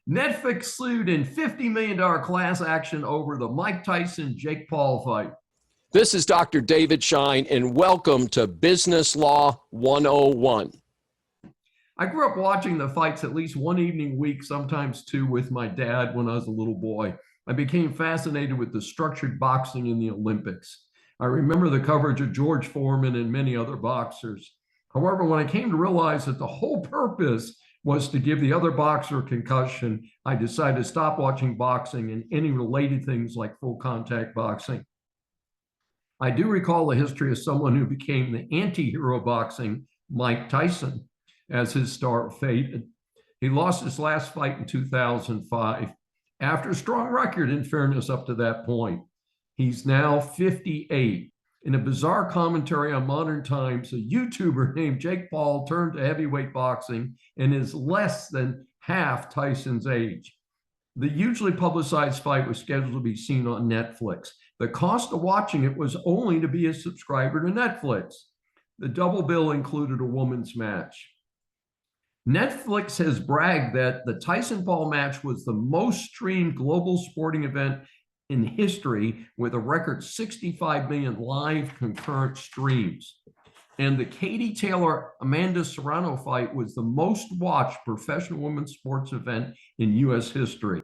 Netflix sued in $50 million class action over the Mike Tyson-Jake Paul fight. This is Dr. David Schein, and welcome to Business Law 101. I grew up watching the fights at least one evening a week, sometimes two, with my dad when I was a little boy. I became fascinated with the structured boxing in the Olympics. I remember the coverage of George Foreman and many other boxers. However, when I came to realize that the whole purpose was to give the other boxer a concussion, I decided to stop watching boxing and any related things like full contact boxing. I do recall the history of someone who became the anti-hero of boxing, Mike Tyson, as his star faded. He lost his last fight in 2005 after a strong record, in fairness, up to that point. He's now 58. In a bizarre commentary on modern times, a YouTuber named Jake Paul turned to heavyweight boxing and is less than half Tyson's age. The hugely publicized fight was scheduled to be seen on Netflix. The cost of watching it was only to be a subscriber to Netflix. The double bill included a women's match. Netflix has bragged that the Tyson-Paul match was the most streamed global sporting event in history, with a record 65 million live concurrent streams. And the Katie Taylor-Amanda Serrano fight was the most watched professional women's sports event in U.S. history.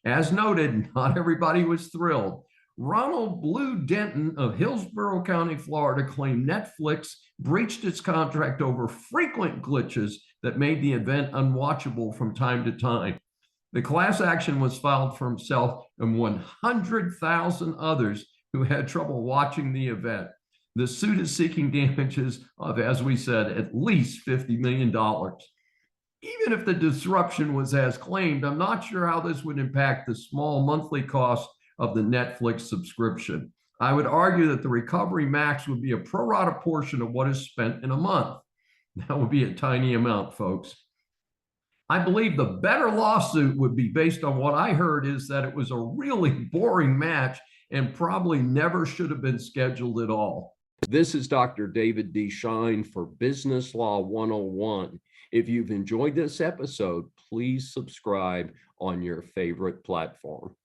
As noted, not everybody was thrilled. Ronald Blue Denton of Hillsborough County, Florida, claimed Netflix breached its contract over frequent glitches that made the event unwatchable from time to time. The class action was filed for himself and 100,000 others who had trouble watching the event. The suit is seeking damages of, as we said, at least $50 million. Even if the disruption was as claimed, I'm not sure how this would impact the small monthly cost of the Netflix subscription. I would argue that the recovery max would be a pro rata portion of what is spent in a month. That would be a tiny amount, folks. I believe the better lawsuit would be based on what I heard is that it was a really boring match and probably never should have been scheduled at all. This is Dr. David D. Schein for Business Law 101. If you've enjoyed this episode, please subscribe on your favorite platform.